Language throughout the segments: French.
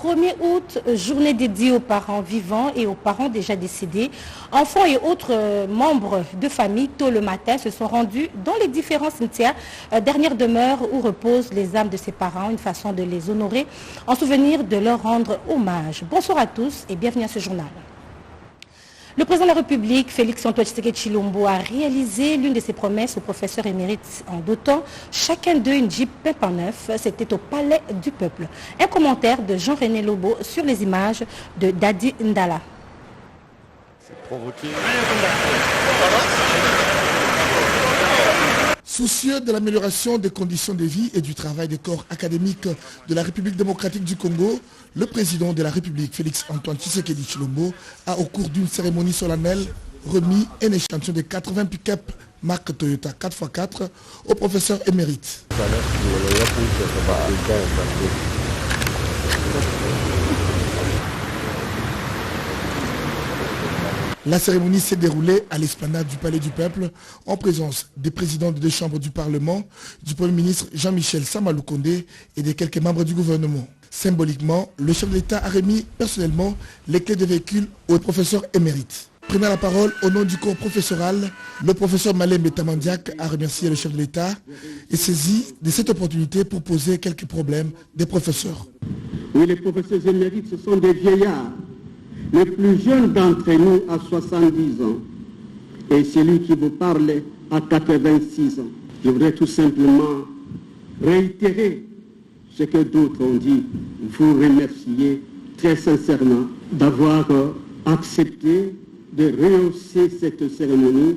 1er août, journée dédiée aux parents vivants et aux parents déjà décédés. Enfants et autres membres de famille, tôt le matin, se sont rendus dans les différents cimetières, dernière demeure où reposent les âmes de ces parents, une façon de les honorer en souvenir de leur rendre hommage. Bonsoir à tous et bienvenue à ce journal. Le président de la République, Félix-Antoine Tshisekedi Tshilombo, a réalisé l'une de ses promesses aux professeurs émérites en dotant chacun d'eux une Jeep Pepin neuf. C'était au Palais du Peuple. Un commentaire de Jean-René Lobo sur les images de Dadi Ndala. Soucieux de l'amélioration des conditions de vie et du travail des corps académiques de la République démocratique du Congo, le président de la République, Félix-Antoine Tshisekedi Tshilombo, a au cours d'une cérémonie solennelle remis un échantillon de 80 pick-up marque Toyota 4x4 aux professeurs émérites. La cérémonie s'est déroulée à l'esplanade du Palais du Peuple en présence des présidents des deux chambres du Parlement, du Premier ministre Jean-Michel Sama Lukonde et de quelques membres du gouvernement. Symboliquement, le chef de l'État a remis personnellement les clés de véhicules aux professeurs émérites. Prenant la parole au nom du corps professoral, le professeur Malembe Tamandiak a remercié le chef de l'État et saisi de cette opportunité pour poser quelques problèmes des professeurs. Oui, les professeurs émérites, ce sont des vieillards. Le plus jeune d'entre nous a 70 ans et celui qui vous parle a 86 ans. Je voudrais tout simplement réitérer ce que d'autres ont dit. Vous remercier très sincèrement d'avoir accepté de rehausser cette cérémonie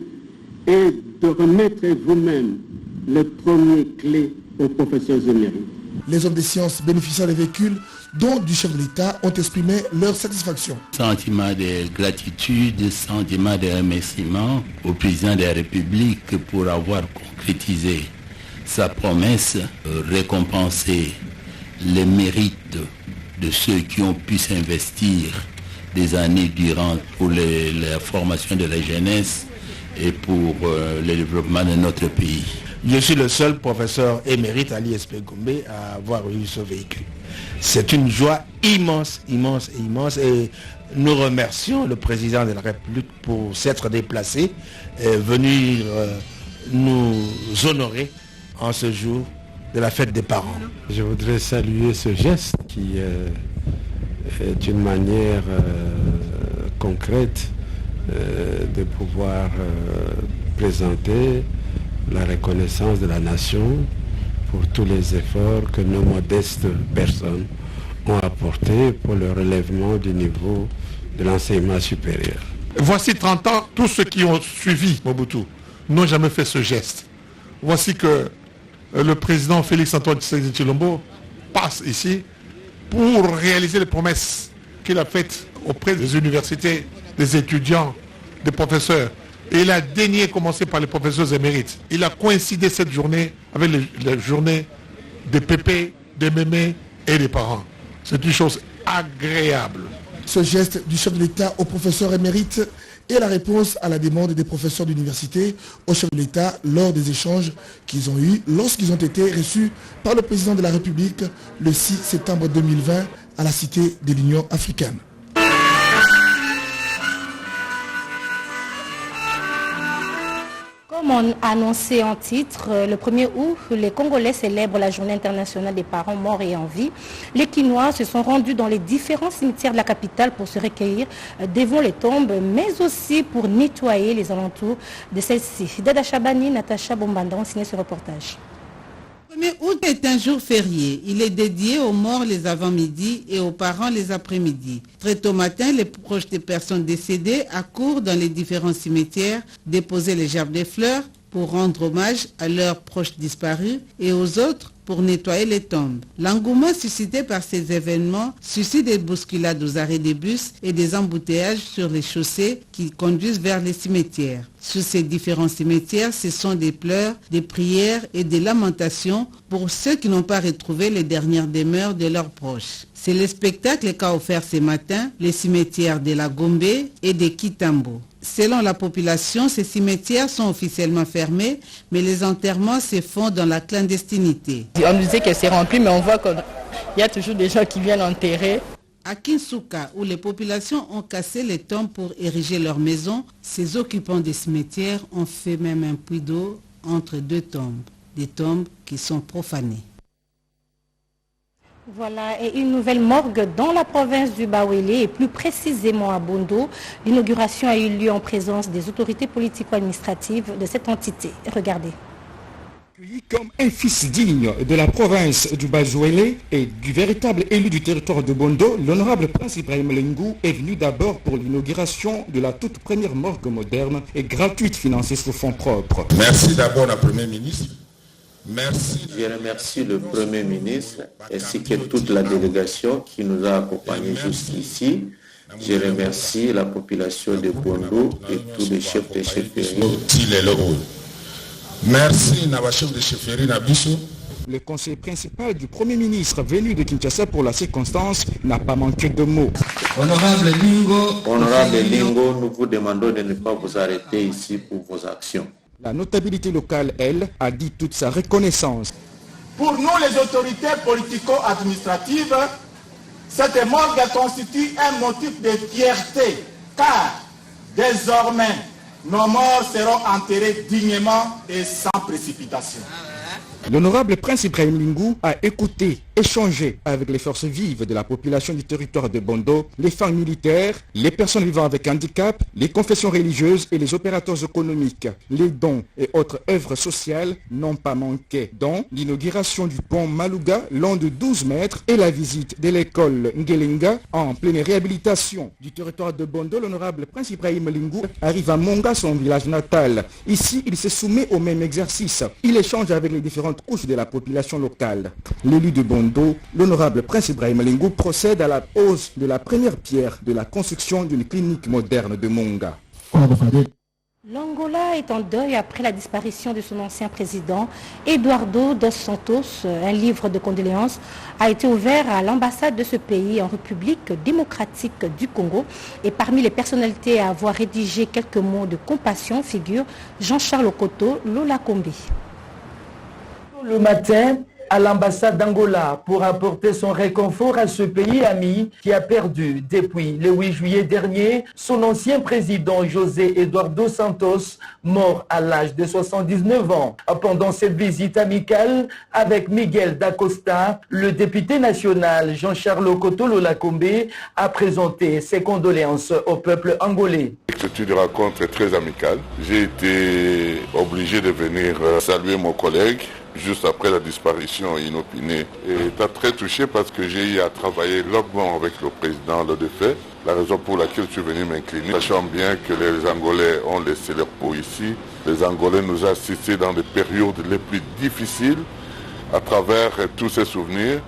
et de remettre vous-même les premières clés aux professeurs émérites. Les hommes des sciences bénéficiant des véhicules, dont du chef de l'État, ont exprimé leur satisfaction. Sentiment de gratitude, sentiment de remerciement au président de la République pour avoir concrétisé sa promesse, récompenser les mérites de ceux qui ont pu s'investir des années durant pour la formation de la jeunesse et pour le développement de notre pays. Je suis le seul professeur émérite à l'ISP Gombe à avoir eu ce véhicule. C'est une joie immense, immense et immense. Et nous remercions le président de la République pour s'être déplacé et venir nous honorer en ce jour de la fête des parents. Je voudrais saluer ce geste qui est une manière concrète de pouvoir présenter la reconnaissance de la nation pour tous les efforts que nos modestes personnes ont apportés pour le relèvement du niveau de l'enseignement supérieur. Voici 30 ans, tous ceux qui ont suivi Mobutu n'ont jamais fait ce geste. Voici que le président Félix-Antoine Tshisekedi Tshilombo passe ici pour réaliser les promesses qu'il a faites auprès des universités, des étudiants, des professeurs. Et il a daigné commencer par les professeurs émérites. Il a coïncidé cette journée avec la journée des pépés, des mémés et des parents. C'est une chose agréable. Ce geste du chef de l'État aux professeurs émérites est la réponse à la demande des professeurs d'université au chef de l'État lors des échanges qu'ils ont eus lorsqu'ils ont été reçus par le président de la République le 6 septembre 2020 à la Cité de l'Union africaine. Comme on a annoncé en titre, le 1er août, les Congolais célèbrent la journée internationale des parents morts et en vie. Les Quinois se sont rendus dans les différents cimetières de la capitale pour se recueillir devant les tombes, mais aussi pour nettoyer les alentours de celles-ci. Dada Chabani, Natacha Bombanda ont signé ce reportage. Le 1er août est un jour férié. Il est dédié aux morts les avant-midi et aux parents les après-midi. Très tôt matin, les proches des personnes décédées accourent dans les différents cimetières déposer les gerbes de fleurs pour rendre hommage à leurs proches disparus et aux autres pour nettoyer les tombes. L'engouement suscité par ces événements suscite des bousculades aux arrêts des bus et des embouteillages sur les chaussées qui conduisent vers les cimetières. Sur ces différents cimetières, ce sont des pleurs, des prières et des lamentations pour ceux qui n'ont pas retrouvé les dernières demeures de leurs proches. C'est le spectacle qu'a offert ce matin les cimetières de la Gombe et de Kitambo. Selon la population, ces cimetières sont officiellement fermés, mais les enterrements se font dans la clandestinité. On nous disait que c'est rempli, mais on voit qu'il y a toujours des gens qui viennent enterrer. À Kinsuka, où les populations ont cassé les tombes pour ériger leurs maisons, ces occupants des cimetières ont fait même un puits d'eau entre deux tombes, des tombes qui sont profanées. Voilà, et une nouvelle morgue dans la province du Bawele et plus précisément à Bondo. L'inauguration a eu lieu en présence des autorités politico-administratives de cette entité. Regardez. Comme un fils digne de la province du Bawele et du véritable élu du territoire de Bondo, l'honorable prince Ibrahim Lingou est venu d'abord pour l'inauguration de la toute première morgue moderne et gratuite financée sur fonds propres. Merci d'abord la Première ministre. Merci. Je remercie le Premier ministre ainsi que toute la délégation qui nous a accompagnés jusqu'ici. Je remercie la population de Bondo et tous les chefs de chefferie. Merci à chef de chefferie Nabiso. Le conseiller principal du Premier ministre venu de Kinshasa pour la circonstance n'a pas manqué de mots. Honorable Lingo, nous vous demandons de ne pas vous arrêter ici pour vos actions. La notabilité locale, elle, a dit toute sa reconnaissance. Pour nous, les autorités politico-administratives, cette morgue constitue un motif de fierté, car désormais, nos morts seront enterrés dignement et sans précipitation. L'honorable prince Ibrahim Lingou a écouté, échangé avec les forces vives de la population du territoire de Bondo, les femmes militaires, les personnes vivant avec handicap, les confessions religieuses et les opérateurs économiques. Les dons et autres œuvres sociales n'ont pas manqué, dont l'inauguration du pont Malouga long de 12 mètres et la visite de l'école Ngelinga en pleine réhabilitation. Du territoire de Bondo, l'honorable prince Ibrahim Lingou arrive à Monga, son village natal. Ici, il se soumet au même exercice. Il échange avec les différentes couches de la population locale. L'élu de Bondo, l'honorable prince Ibrahim Lingou, procède à la pose de la première pierre de la construction d'une clinique moderne de Monga. L'Angola est en deuil après la disparition de son ancien président, Eduardo dos Santos. Un livre de condoléances a été ouvert à l'ambassade de ce pays en République démocratique du Congo. Et parmi les personnalités à avoir rédigé quelques mots de compassion figure Jean-Charles Okoto Lolakombe. Le matin, à l'ambassade d'Angola pour apporter son réconfort à ce pays ami qui a perdu depuis le 8 juillet dernier son ancien président José Eduardo Santos, mort à l'âge de 79 ans. Pendant cette visite amicale avec Miguel Dacosta, le député national Jean-Charles Okoto Lolakombe a présenté ses condoléances au peuple angolais. C'est une rencontre très amicale. J'ai été obligé de venir saluer mon collègue juste après la disparition inopinée. Et t'as très touché parce que j'ai eu à travailler longuement avec le président lors des faits. La raison pour laquelle je suis venu m'incliner, sachant bien que les Angolais ont laissé leur peau ici. Les Angolais nous ont assistés dans les périodes les plus difficiles à travers tous ces souvenirs.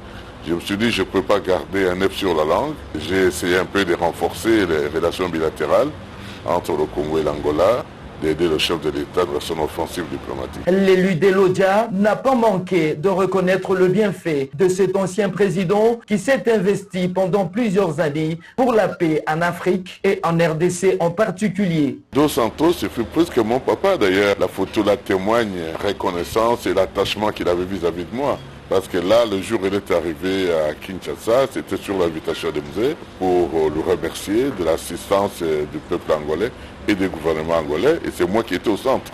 Je me suis dit, je ne peux pas garder un œuf sur la langue. J'ai essayé un peu de renforcer les relations bilatérales entre le Congo et l'Angola, d'aider le chef de l'État dans son offensive diplomatique. L'élu d'Elodja n'a pas manqué de reconnaître le bienfait de cet ancien président qui s'est investi pendant plusieurs années pour la paix en Afrique et en RDC en particulier. Dos Santos, c'est plus que mon papa d'ailleurs. La photo la témoigne, reconnaissance et l'attachement qu'il avait vis-à-vis de moi. Parce que là, le jour où il est arrivé à Kinshasa, c'était sur l'invitation de Mzé pour le remercier de l'assistance du peuple angolais et du gouvernement angolais. Et c'est moi qui étais au centre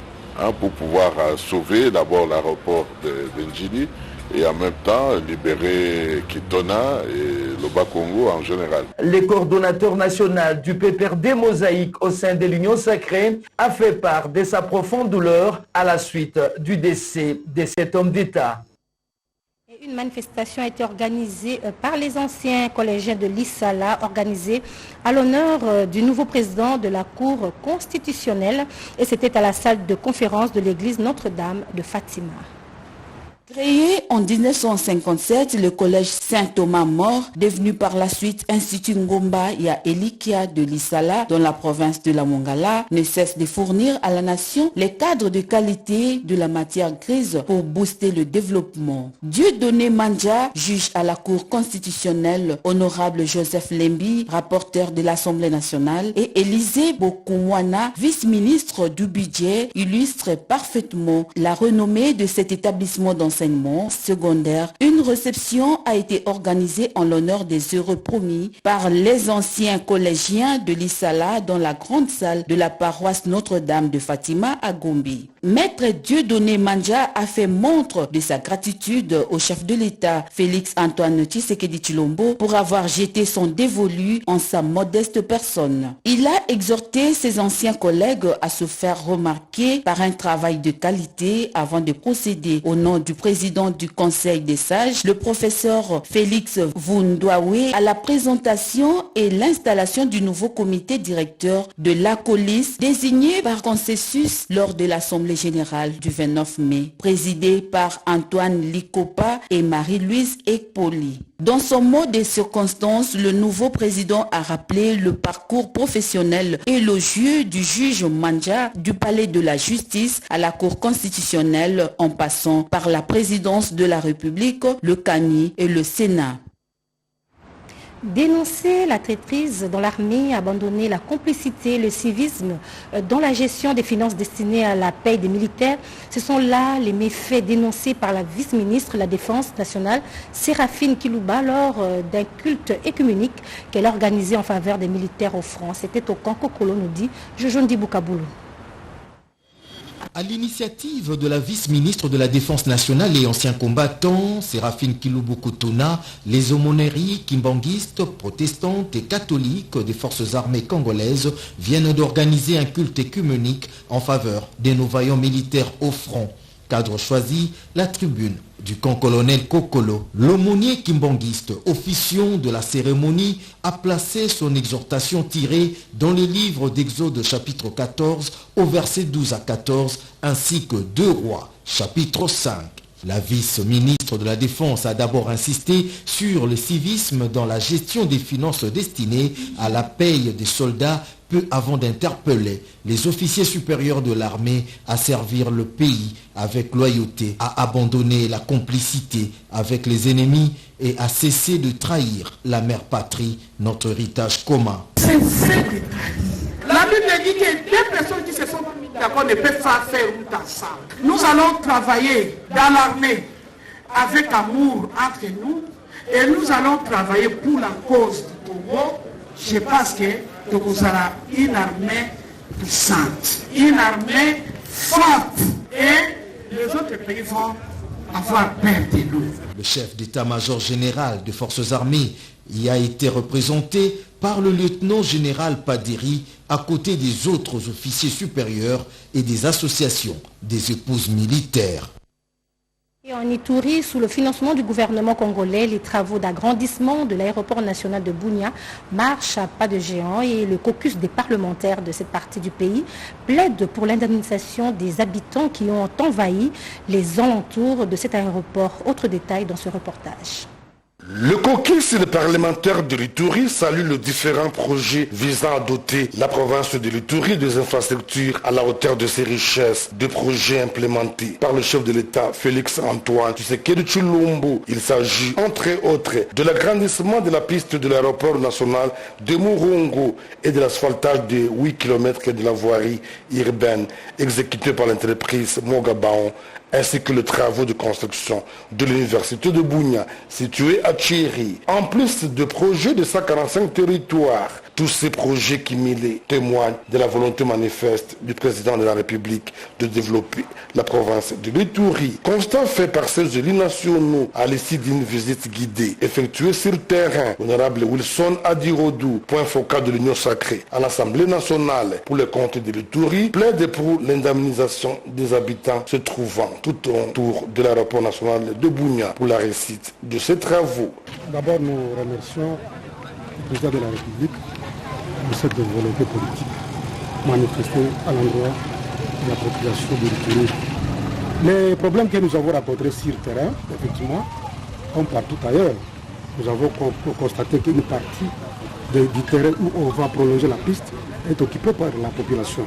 pour pouvoir sauver d'abord l'aéroport de Njili et en même temps libérer Kitona et le Bas-Congo en général. Le coordonnateur national du PPRD Mosaïque au sein de l'Union sacrée a fait part de sa profonde douleur à la suite du décès de cet homme d'État. Une manifestation a été organisée par les anciens collégiens de l'Issala, organisée à l'honneur du nouveau président de la Cour constitutionnelle. Et c'était à la salle de conférence de l'église Notre-Dame de Fatima. Créé en 1957, le collège Saint-Thomas-Mort, devenu par la suite Institut Ngomba ya Elikia de l'Issala, dans la province de la Mongala, ne cesse de fournir à la nation les cadres de qualité de la matière grise pour booster le développement. Dieudonné Mandja, juge à la Cour constitutionnelle, honorable Joseph Lembi, rapporteur de l'Assemblée nationale, et Élisée Bokumwana, vice-ministre du budget, illustre parfaitement la renommée de cet établissement dans l'enseignement secondaire, une réception a été organisée en l'honneur des heureux promis par les anciens collégiens de l'Issala dans la grande salle de la paroisse Notre-Dame de Fatima à Gombe. Maître Dieudonné Manja a fait montre de sa gratitude au chef de l'État, Félix Antoine Tshisekedi Tshilombo, pour avoir jeté son dévolu en sa modeste personne. Il a exhorté ses anciens collègues à se faire remarquer par un travail de qualité avant de procéder au nom du président du Conseil des sages, le professeur Félix Vundwawe, à la présentation et l'installation du nouveau comité directeur de l'ACOLIS désigné par consensus lors de l'Assemblée générale du 29 mai, présidée par Antoine Likopa et Marie-Louise Ekpoli. Dans son mot de circonstance, le nouveau président a rappelé le parcours professionnel élogieux du juge Manja du palais de la justice à la Cour constitutionnelle en passant par la présidence de la République, le CANI et le Sénat. Dénoncer la traîtrise dans l'armée, abandonner la complicité, le civisme dans la gestion des finances destinées à la paie des militaires, ce sont là les méfaits dénoncés par la vice-ministre de la Défense nationale, Séraphine Kilouba, lors d'un culte écuménique qu'elle a organisé en faveur des militaires au front. C'était au camp Kokolo, nous dit Jojondi Boukaboulou. À l'initiative de la vice-ministre de la Défense nationale et ancien combattant, Séraphine Kilouboukoutouna, les aumôneries kimbanguistes, protestantes et catholiques des forces armées congolaises viennent d'organiser un culte écuménique en faveur des nos vaillants militaires au front. Cadre choisi, la tribune du camp colonel Kokolo. L'aumônier kimbanguiste, officiant de la cérémonie, a placé son exhortation tirée dans les livres d'Exode chapitre 14 au verset 12 à 14 ainsi que 2 Rois chapitre 5. La vice-ministre de la Défense a d'abord insisté sur le civisme dans la gestion des finances destinées à la paye des soldats peu avant d'interpeller les officiers supérieurs de l'armée à servir le pays avec loyauté, à abandonner la complicité avec les ennemis et à cesser de trahir la mère patrie, notre héritage commun. La Bible dit que deux personnes qui se sont d'accord ne peuvent pas faire route ensemble. Nous allons travailler dans l'armée avec amour entre nous et nous allons travailler pour la cause du Congo. Je pense que nous aurons une armée puissante, une armée forte et les autres pays vont avoir peur de nous. Le chef d'état-major général des forces armées y a été représenté par le lieutenant général Padiri à côté des autres officiers supérieurs et des associations des épouses militaires. Et en Ituri, sous le financement du gouvernement congolais, les travaux d'agrandissement de l'aéroport national de Bunia marchent à pas de géant et le caucus des parlementaires de cette partie du pays plaide pour l'indemnisation des habitants qui ont envahi les alentours de cet aéroport. Autre détail dans ce reportage. Le caucus des parlementaires de l'Ituri salue les différents projets visant à doter la province de l'Ituri des infrastructures à la hauteur de ses richesses, de projets implémentés par le chef de l'État Félix Antoine Tshisekedi Tshilombo. Il s'agit entre autres de l'agrandissement de la piste de l'aéroport national de Murongo et de l'asphaltage de 8 km de la voirie urbaine exécutée par l'entreprise Mogabaon, ainsi que les travaux de construction de l'université de Bunia, située à Tchéri. En plus de projets de 145 territoires, tous ces projets cumulés témoignent de la volonté manifeste du président de la République de développer la province de l'Ituri. Constat fait par ces élus nationaux à l'issue d'une visite guidée effectuée sur le terrain. Honorable Wilson Adirodou, point focal de l'Union sacrée à l'Assemblée nationale pour le compte de l'Ituri, plaide pour l'indemnisation des habitants se trouvant tout autour de l'aéroport national de Bunia pour la réussite de ces travaux. D'abord, nous remercions le président de la République de cette volonté politique manifestée à l'endroit de la population de l'Ituri. Les problèmes que nous avons rencontrés sur le terrain, effectivement, comme partout ailleurs, nous avons constaté qu'une partie du terrain où on va prolonger la piste est occupée par la population.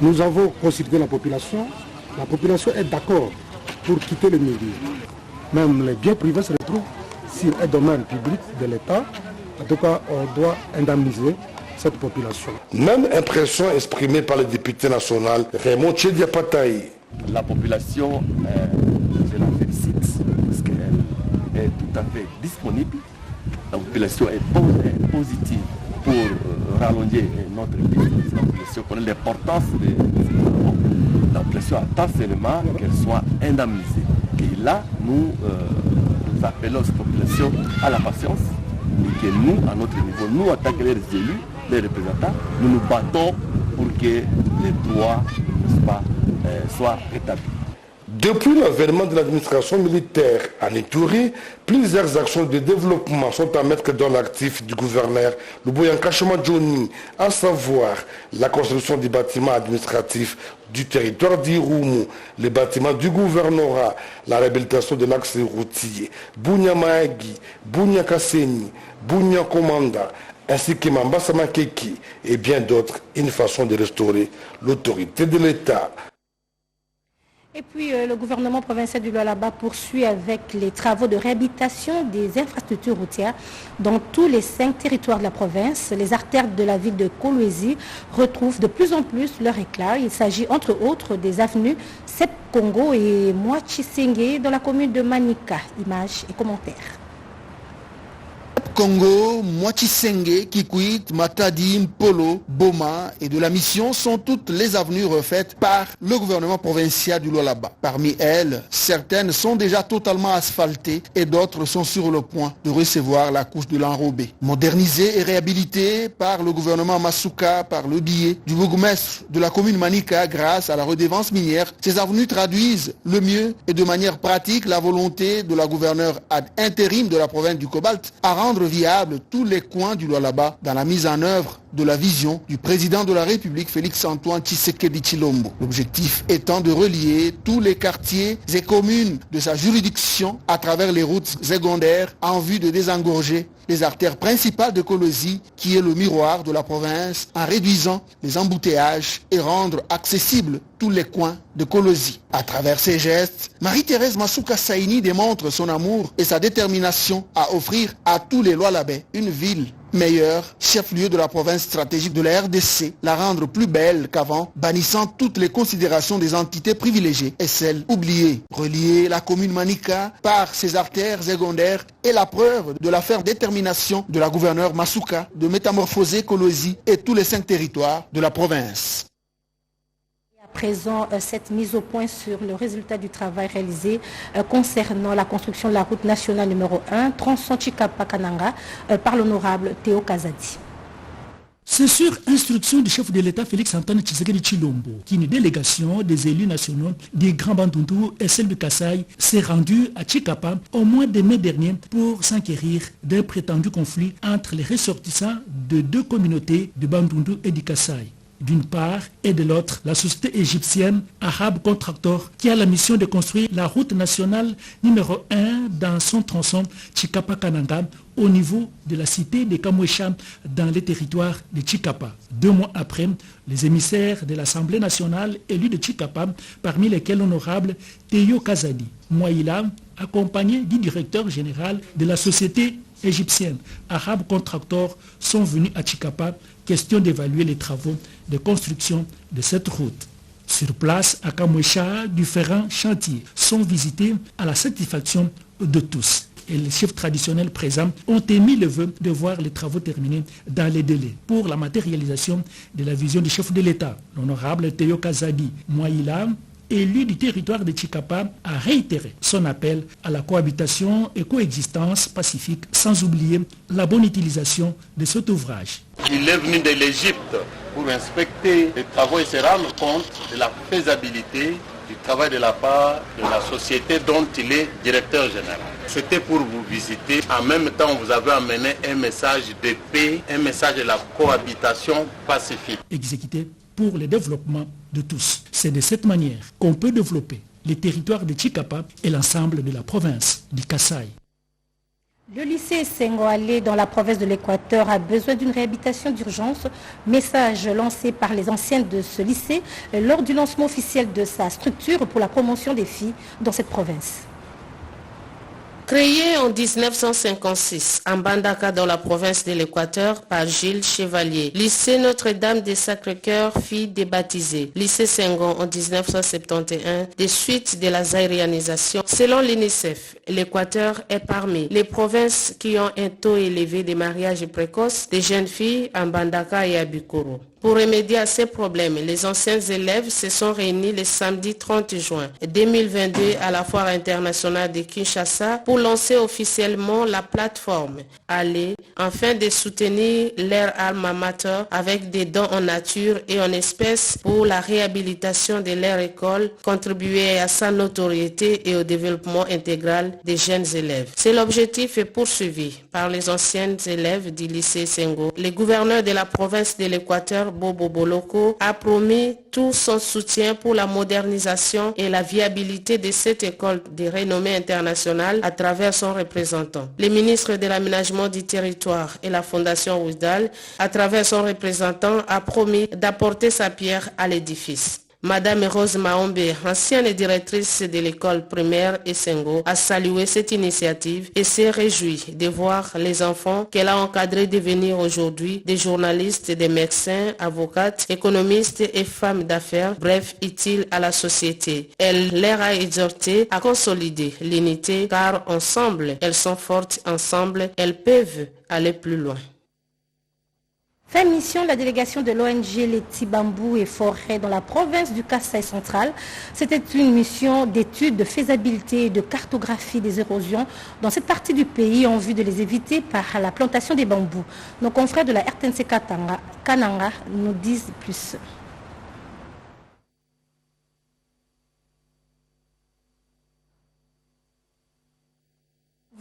Nous avons consulté la population est d'accord pour quitter le milieu. Même les biens privés se retrouvent sur un domaine public de l'État. En tout cas, on doit indemniser cette population. Même impression exprimée par le député national Raymond Tchediapataï. La population je la félicite parce qu'elle est tout à fait disponible. La population est positive pour rallonger notre business. La population connaît l'importance de ces travaux. La population attend seulement qu'elle soit indemnisée. Et là, nous appelons cette population à la patience et que nous, à notre niveau, nous, en tant que les élus, les représentants, nous nous battons pour que les droits soient rétablis. Depuis l'avènement de l'administration militaire à Ituri, plusieurs actions de développement sont à mettre dans l'actif du gouverneur Luboyanka Johnny, à savoir la construction des bâtiments administratifs du territoire d'Irumu, les bâtiments du gouvernorat, la réhabilitation de l'axe routier, Bunya Maagi, Bunya Kasseni, Bunya Komanda, ainsi que Mambasa Makeki et bien d'autres, une façon de restaurer l'autorité de l'État. Et puis le gouvernement provincial du Lualaba poursuit avec les travaux de réhabilitation des infrastructures routières dans tous les 5 territoires de la province. Les artères de la ville de Kolwezi retrouvent de plus en plus leur éclat. Il s'agit entre autres des avenues Sep Congo et Mouachisenge dans la commune de Manika. Images et commentaires. Congo, Mouachisenge, Kikwit, Matadi, Mpolo, Boma et de la mission sont toutes les avenues refaites par le gouvernement provincial du Lualaba. Parmi elles, certaines sont déjà totalement asphaltées et d'autres sont sur le point de recevoir la couche de l'enrobé. Modernisées et réhabilitées par le gouvernement Masuka par le biais du bourgmestre de la commune Manika grâce à la redevance minière, ces avenues traduisent le mieux et de manière pratique la volonté de la gouverneure ad intérim de la province du Cobalt à rendre viable tous les coins du Lualaba dans la mise en œuvre de la vision du président de la République Félix-Antoine Tshisekedi Tshilombo. L'objectif étant de relier tous les quartiers et communes de sa juridiction à travers les routes secondaires en vue de désengorger les artères principales de Kolwezi qui est le miroir de la province en réduisant les embouteillages et rendre accessibles tous les coins de Kolwezi. À travers ces gestes, Marie-Thérèse Masuka Saini démontre son amour et sa détermination à offrir à tous les Lualabais une ville meilleure, chef-lieu de la province stratégique de la RDC, la rendre plus belle qu'avant, bannissant toutes les considérations des entités privilégiées et celles oubliées. Relier la commune Manika par ses artères secondaires est la preuve de la ferme détermination de la gouverneure Masuka de métamorphoser Kolwezi et tous les 5 territoires de la province. Présent cette mise au point sur le résultat du travail réalisé concernant la construction de la route nationale numéro 1, tronçon Chikapa-Kananga, par l'honorable Théo Kazadi. C'est sur instruction du chef de l'État Félix-Antoine Tshisekedi Tshilombo qu'une délégation des élus nationaux des Grands Bandundu et celle de Kasaï s'est rendue à Chikapa au mois de mai dernier pour s'enquérir d'un prétendu conflit entre les ressortissants de 2 communautés de Bandundu et de Kasaï. D'une part, et de l'autre, la société égyptienne Arabe Contractor qui a la mission de construire la route nationale numéro 1 dans son tronçon Chikapa-Kananga au niveau de la cité de Kamwesha dans les territoires de Chikapa. 2 mois après, les émissaires de l'Assemblée nationale élus de Chikapa, parmi lesquels l'honorable Théo Kazadi Mouaïla, accompagné du directeur général de la société égyptienne Arabe Contractor, sont venus à Chikapa, question d'évaluer les travaux de construction de cette route. Sur place, à Kamwesha, différents chantiers sont visités à la satisfaction de tous. Et les chefs traditionnels présents ont émis le vœu de voir les travaux terminés dans les délais. Pour la matérialisation de la vision du chef de l'État, l'honorable Théo Kazadi Mouaïla, élu du territoire de Chikapa, a réitéré son appel à la cohabitation et coexistence pacifique, sans oublier la bonne utilisation de cet ouvrage. Il est venu de l'Égypte pour inspecter les travaux et se rendre compte de la faisabilité du travail de la part de la société dont il est directeur général. C'était pour vous visiter. En même temps, vous avez amené un message de paix, un message de la cohabitation pacifique. Exécuté pour le développement de tous. C'est de cette manière qu'on peut développer les territoires de Chikapa et l'ensemble de la province du Kasaï. Le lycée Sengoalé dans la province de l'Équateur a besoin d'une réhabilitation d'urgence. Message lancé par les anciennes de ce lycée lors du lancement officiel de sa structure pour la promotion des filles dans cette province. Créé en 1956 à Mbandaka dans la province de l'Équateur par Gilles Chevalier, lycée Notre-Dame des Sacré-Cœur fut débaptisé. Lycée Senghor en 1971 des suites de la zaïrianisation. Selon l'UNICEF, l'Équateur est parmi les provinces qui ont un taux élevé de mariages précoces des jeunes filles à Mbandaka et à Bikoro. Pour remédier à ces problèmes, les anciens élèves se sont réunis le samedi 30 juin 2022 à la Foire internationale de Kinshasa pour lancer officiellement la plateforme Aller afin de soutenir leur alma mater avec des dons en nature et en espèces pour la réhabilitation de leur école, contribuer à sa notoriété et au développement intégral des jeunes élèves. C'est l'objectif poursuivi par les anciens élèves du lycée Senghor. Le gouverneur de la province de l'Équateur, Bobo Boloko, a promis tout son soutien pour la modernisation et la viabilité de cette école de renommée internationale à travers son représentant. Le ministre de l'aménagement du territoire et la fondation Ousdal, à travers son représentant, a promis d'apporter sa pierre à l'édifice. Madame Rose Maombe, ancienne directrice de l'école primaire Essengo, a salué cette initiative et s'est réjouie de voir les enfants qu'elle a encadrés devenir aujourd'hui des journalistes, des médecins, avocates, économistes et femmes d'affaires, bref, utiles à la société. Elle leur a exhorté à consolider l'unité car ensemble, elles sont fortes, ensemble, elles peuvent aller plus loin. Fin mission, la délégation de l'ONG Leti Bambou et Forêt dans la province du Kasaï central. C'était une mission d'étude de faisabilité et de cartographie des érosions dans cette partie du pays en vue de les éviter par la plantation des bambous. Nos confrères de la RTNC Kananga nous disent plus.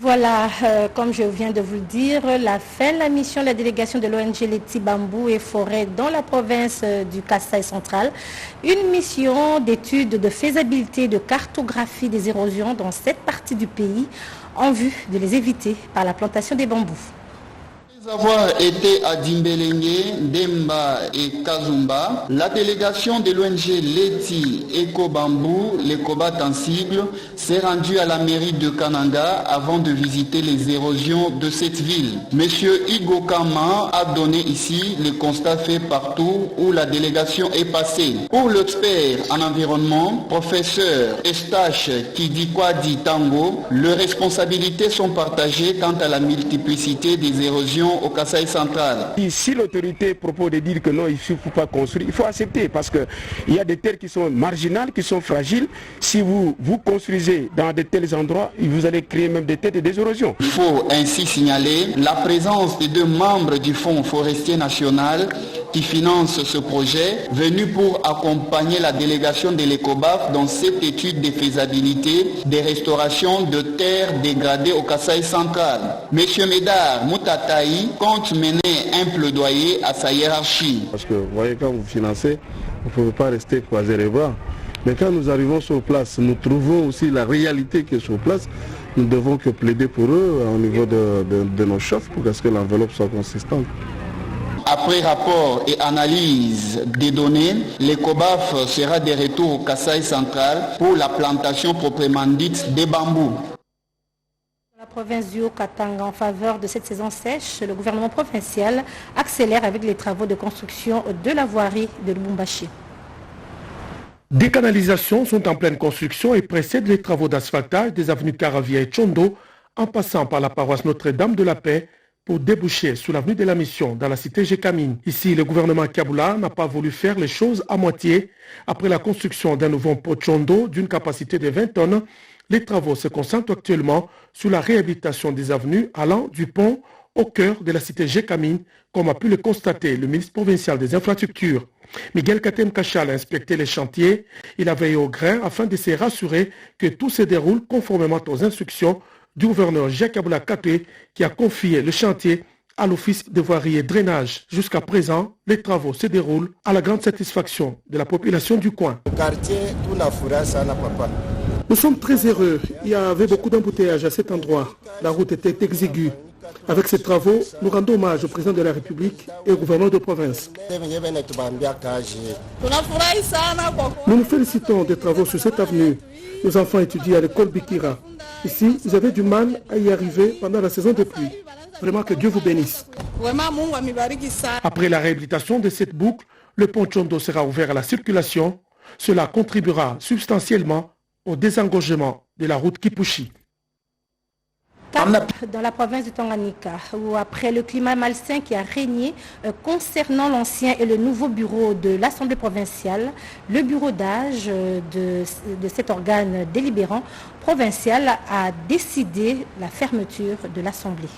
Voilà, comme je viens de vous le dire, la fin de la mission, la délégation de l'ONG Leti Bambou et Forêt dans la province du Kasaï central. Une mission d'étude de faisabilité, de cartographie des érosions dans cette partie du pays en vue de les éviter par la plantation des bambous. Après avoir été à Dimbelenge, Demba et Kazumba, la délégation de l'ONG Leti Eco Bambou, les Kobat en sigle, s'est rendue à la mairie de Kananga avant de visiter les érosions de cette ville. Monsieur Igo Kama a donné ici les constats faits partout où la délégation est passée. Pour l'expert en environnement, professeur Estache Kidikwadi Tango, leurs responsabilités sont partagées quant à la multiplicité des érosions au Kasaï central. Si l'autorité propose de dire que non, il ne faut pas construire, il faut accepter parce qu'il y a des terres qui sont marginales, qui sont fragiles. Si vous construisez dans de tels endroits, vous allez créer même des têtes et des érosions. Il faut ainsi signaler la présence des deux membres du Fonds forestier national qui finance ce projet, venu pour accompagner la délégation de l'ECOBAF dans cette étude de faisabilité des restaurations de terres dégradées au Kasaï central. Monsieur Médard Moutataï compte mener un plaidoyer à sa hiérarchie. Parce que vous voyez, quand vous financez, vous ne pouvez pas rester croiser les bras. Mais quand nous arrivons sur place, nous trouvons aussi la réalité qui est sur place. Nous devons que plaider pour eux au niveau de nos chefs pour que l'enveloppe soit consistante. Après rapport et analyse des données, l'ECOBAF sera de retour au Kasaï central pour la plantation proprement dite des bambous. La province du Haut-Katanga en faveur de cette saison sèche, le gouvernement provincial accélère avec les travaux de construction de la voirie de Lubumbashi. Des canalisations sont en pleine construction et précèdent les travaux d'asphaltage des avenues Caravia et Chondo en passant par la paroisse Notre-Dame de la Paix pour déboucher sous l'avenue de la Mission dans la cité Gécamine. Ici, le gouvernement Kabula n'a pas voulu faire les choses à moitié. Après la construction d'un nouveau pont Chondo d'une capacité de 20 tonnes, les travaux se concentrent actuellement sur la réhabilitation des avenues allant du pont au cœur de la cité Gécamine, comme a pu le constater le ministre provincial des infrastructures. Miguel Katem Kachal a inspecté les chantiers. Il a veillé au grain afin de se rassurer que tout se déroule conformément aux instructions du gouverneur Jacques Aboula Katé qui a confié le chantier à l'office de voirie et drainage. Jusqu'à présent, les travaux se déroulent à la grande satisfaction de la population du coin. Nous sommes très heureux. Il y avait beaucoup d'embouteillages à cet endroit. La route était exiguë. Avec ces travaux, nous rendons hommage au président de la République et au gouverneur de province. Nous nous félicitons des travaux sur cette avenue. Nos enfants étudient à l'école Bikira. Ici, ils avaient du mal à y arriver pendant la saison de pluie. Vraiment que Dieu vous bénisse. Après la réhabilitation de cette boucle, le pont Chondo sera ouvert à la circulation. Cela contribuera substantiellement au désengorgement de la route Kipushi. Dans la province du Tanganyika, où après le climat malsain qui a régné concernant l'ancien et le nouveau bureau de l'Assemblée provinciale, le bureau d'âge de cet organe délibérant provincial a décidé la fermeture de l'Assemblée.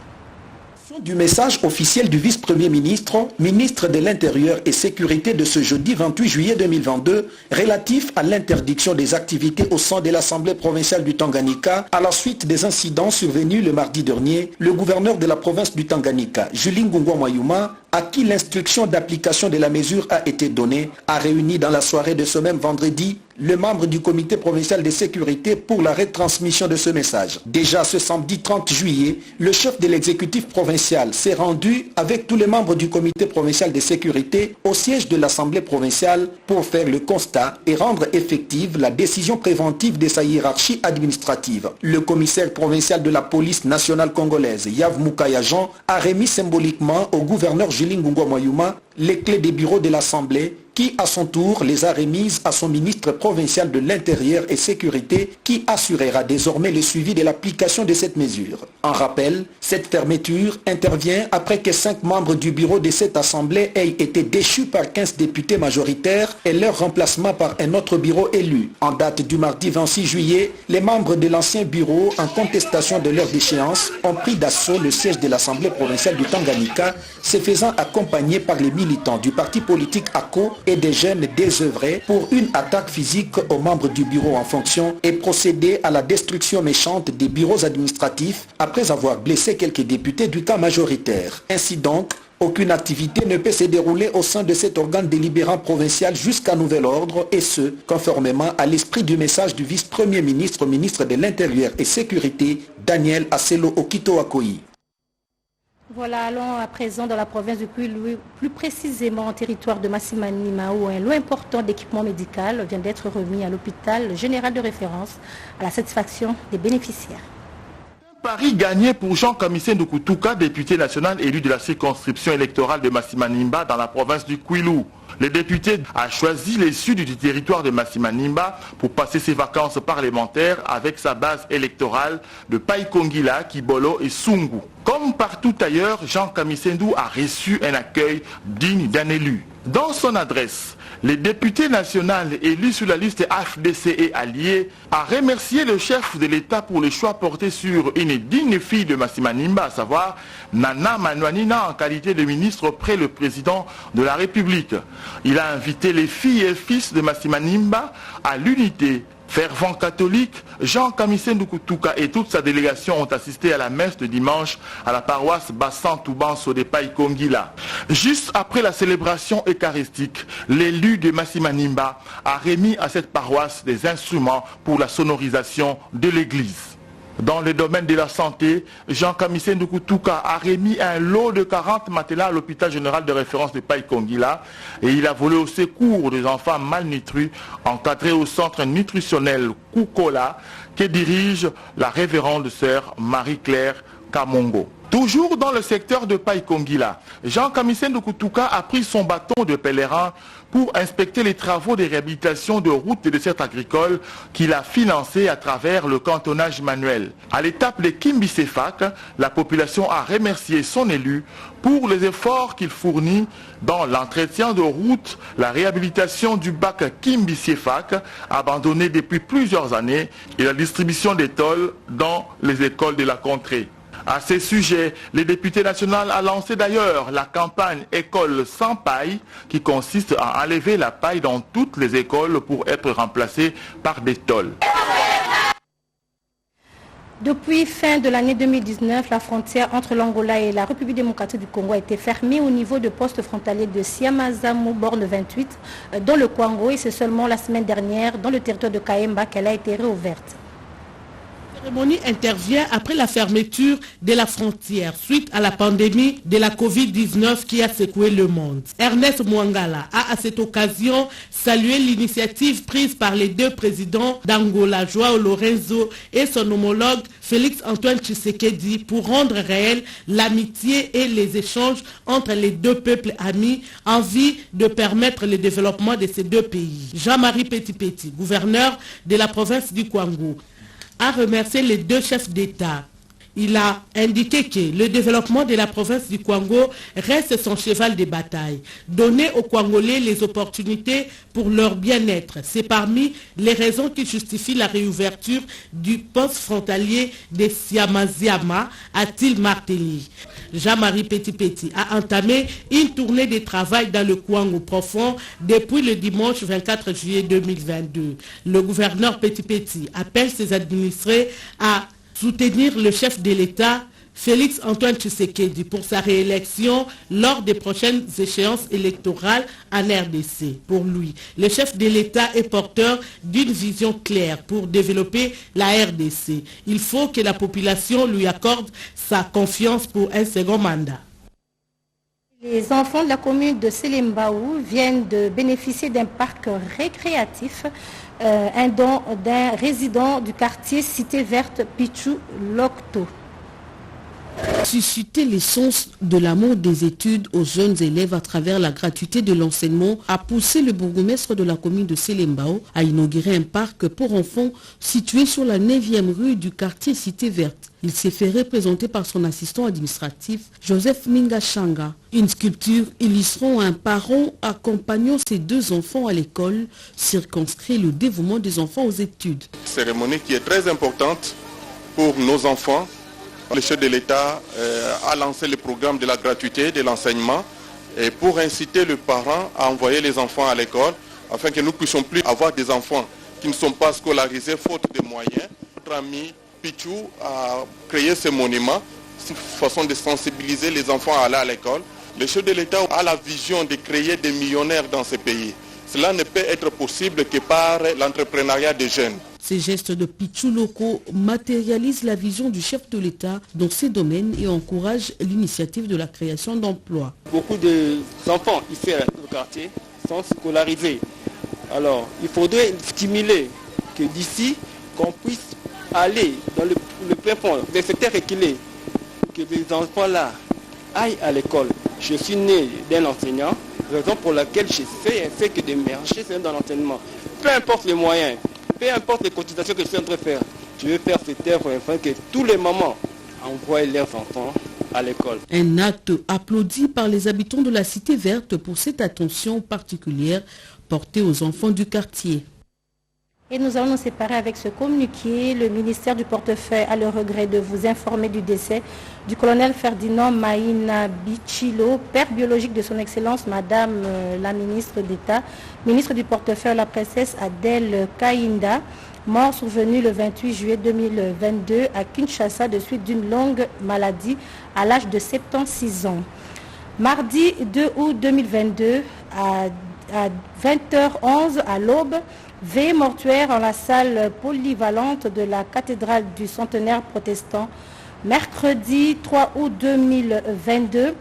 Du message officiel du vice-premier ministre, ministre de l'Intérieur et Sécurité de ce jeudi 28 juillet 2022, relatif à l'interdiction des activités au sein de l'Assemblée provinciale du Tanganyika à la suite des incidents survenus le mardi dernier, le gouverneur de la province du Tanganyika, Julie Ngungwa Mwayuma, à qui l'instruction d'application de la mesure a été donnée, a réuni dans la soirée de ce même vendredi le membre du comité provincial de sécurité pour la retransmission de ce message. Déjà ce samedi 30 juillet, le chef de l'exécutif provincial s'est rendu avec tous les membres du comité provincial de sécurité au siège de l'Assemblée provinciale pour faire le constat et rendre effective la décision préventive de sa hiérarchie administrative. Le commissaire provincial de la police nationale congolaise, Yav Moukaya Jean, a remis symboliquement au gouverneur Julie Ngungwa Mwayuma les clés des bureaux de l'Assemblée qui, à son tour, les a remises à son ministre provincial de l'Intérieur et Sécurité qui assurera désormais le suivi de l'application de cette mesure. En rappel, cette fermeture intervient après que 5 membres du bureau de cette Assemblée aient été déchus par 15 députés majoritaires et leur remplacement par un autre bureau élu. En date du mardi 26 juillet, les membres de l'ancien bureau, en contestation de leur déchéance, ont pris d'assaut le siège de l'Assemblée provinciale du Tanganyika, se faisant accompagner par les militants du parti politique ACO et des jeunes désœuvrés pour une attaque physique aux membres du bureau en fonction et procéder à la destruction méchante des bureaux administratifs après avoir blessé quelques députés du camp majoritaire. Ainsi donc, aucune activité ne peut se dérouler au sein de cet organe délibérant provincial jusqu'à nouvel ordre et ce, conformément à l'esprit du message du vice-premier ministre, ministre de l'Intérieur et Sécurité, Daniel Asselo Okito Akoyi. Voilà, allons à présent dans la province du Kwilu, plus précisément en territoire de Massimanima, où un lot important d'équipements médicaux vient d'être remis à l'hôpital général de référence à la satisfaction des bénéficiaires. Paris gagné pour Jean Kamisen Ndukutuka, député national élu de la circonscription électorale de Massimanimba dans la province du Kwilu. Le député a choisi les sud du territoire de Massimanimba pour passer ses vacances parlementaires avec sa base électorale de Paikongila, Kibolo et Sungu. Comme partout ailleurs, Jean Kamisendu a reçu un accueil digne d'un élu. Dans son adresse, le député national élu sur la liste AFDC et alliés a remercié le chef de l'État pour le choix porté sur une digne fille de Massimanimba, à savoir Nana Manuanina en qualité de ministre auprès du président de la République. Il a invité les filles et fils de Massimanimba à l'unité. Fervent catholique, Jean Kamisen Ndukutuka et toute sa délégation ont assisté à la messe de dimanche à la paroisse Bassan Toubanso de Paikongila. Juste après la célébration eucharistique, l'élu de Massimanimba a remis à cette paroisse des instruments pour la sonorisation de l'église. Dans le domaine de la santé, Jean Kamisen Ndukutuka a remis un lot de 40 matelas à l'hôpital général de référence de Paikongila et il a volé au secours des enfants malnutris encadrés au centre nutritionnel Kukola que dirige la révérende sœur Marie-Claire Kamongo. Toujours dans le secteur de Paikongila, Jean Kamisen Ndukutuka a pris son bâton de pèlerin pour inspecter les travaux de réhabilitation de routes et de dessertes agricoles qu'il a financés à travers le cantonnage manuel. À l'étape de Kimbisefak, la population a remercié son élu pour les efforts qu'il fournit dans l'entretien de routes, la réhabilitation du bac Kimbisefak, abandonné depuis plusieurs années, et la distribution des tôles dans les écoles de la contrée. À ce sujet, le député national a lancé d'ailleurs la campagne École sans paille qui consiste à enlever la paille dans toutes les écoles pour être remplacée par des tôles. Depuis fin de l'année 2019, la frontière entre l'Angola et la République démocratique du Congo a été fermée au niveau de poste frontalier de Siamazamu, borne 28, dans le Congo, et c'est seulement la semaine dernière, dans le territoire de Kaemba, qu'elle a été réouverte. La cérémonie intervient après la fermeture de la frontière suite à la pandémie de la Covid-19 qui a secoué le monde. Ernest Mwangala a à cette occasion salué l'initiative prise par les deux présidents d'Angola, Joao Lorenzo et son homologue Félix-Antoine Tshisekedi pour rendre réelle l'amitié et les échanges entre les deux peuples amis en vue de permettre le développement de ces deux pays. Jean-Marie Petit-Petit, gouverneur de la province du Kwango, a remercié les deux chefs d'État. Il a indiqué que le développement de la province du Kwango reste son cheval de bataille. Donner aux Kwangolais les opportunités pour leur bien-être, c'est parmi les raisons qui justifient la réouverture du poste frontalier de Siamaziama, a-t-il martelé. Jean-Marie Petit-Petit a entamé une tournée de travail dans le Kwango profond depuis le dimanche 24 juillet 2022. Le gouverneur Petit-Petit appelle ses administrés à soutenir le chef de l'État, Félix-Antoine Tshisekedi, pour sa réélection lors des prochaines échéances électorales en RDC. Pour lui, le chef de l'État est porteur d'une vision claire pour développer la RDC. Il faut que la population lui accorde sa confiance pour un second mandat. Les enfants de la commune de Selembaou viennent de bénéficier d'un parc récréatif, un don d'un résident du quartier Cité Verte Pichou Lokto. Susciter l'essence de l'amour des études aux jeunes élèves à travers la gratuité de l'enseignement a poussé le bourgmestre de la commune de Selembao à inaugurer un parc pour enfants situé sur la 9e rue du quartier Cité Verte. Il s'est fait représenter par son assistant administratif Joseph Mingachanga. Une sculpture illustrant un parent accompagnant ses deux enfants à l'école circonscrit le dévouement des enfants aux études. Cérémonie qui est très importante pour nos enfants. Le chef de l'État a lancé le programme de la gratuité de l'enseignement pour inciter le parent à envoyer les enfants à l'école afin que nous ne puissions plus avoir des enfants qui ne sont pas scolarisés faute de moyens. Notre ami Pichou a créé ce monument, une façon de sensibiliser les enfants à aller à l'école. Le chef de l'État a la vision de créer des millionnaires dans ce pays. Cela ne peut être possible que par l'entrepreneuriat des jeunes. Ces gestes de Pichou locaux matérialisent la vision du chef de l'État dans ces domaines et encouragent l'initiative de la création d'emplois. Beaucoup d'enfants ici au quartier sont scolarisés. Alors, il faudrait stimuler que d'ici, qu'on puisse aller dans le plein fond, des secteurs reculés, que les enfants-là aillent à l'école. Je suis né d'un enseignant, raison pour laquelle j'essaie que de marcher dans l'enseignement. Peu importe les moyens, peu importe les cotisations que je suis en train de faire, je vais faire cette œuvre afin que tous les mamans envoient leurs enfants à l'école. Un acte applaudi par les habitants de la Cité Verte pour cette attention particulière portée aux enfants du quartier. Et nous allons nous séparer avec ce communiqué. Le ministère du Portefeuille a le regret de vous informer du décès du colonel Ferdinand Maïna Bichilo, père biologique de son Excellence Madame la ministre d'État, ministre du Portefeuille, la princesse Adèle Kainda, mort survenu le 28 juillet 2022 à Kinshasa de suite d'une longue maladie à l'âge de 76 ans. Mardi 2 août 2022 à 20h11 à l'aube, veillée mortuaire en la salle polyvalente de la cathédrale du centenaire protestant. Mercredi 3 août 2022,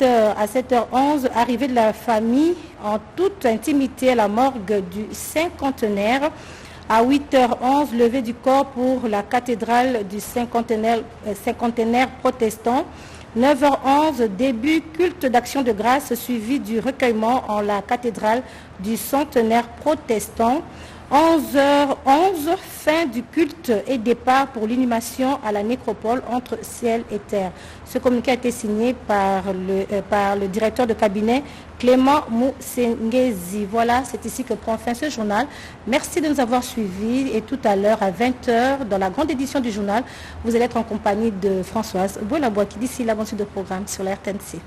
à 7h11, arrivée de la famille en toute intimité à la morgue du cinquantenaire. À 8h11, levée du corps pour la cathédrale du cinquantenaire protestant. 9h11, début culte d'action de grâce suivi du recueillement en la cathédrale du centenaire protestant. 11h11, fin du culte et départ pour l'inhumation à la nécropole entre ciel et terre. Ce communiqué a été signé par le directeur de cabinet Clément Moussengezi. Voilà, c'est ici que prend fin ce journal. Merci de nous avoir suivis et tout à l'heure à 20h dans la grande édition du journal, vous allez être en compagnie de Françoise Boulaboua qui d'ici la bonne suite de programme sur la RTNC.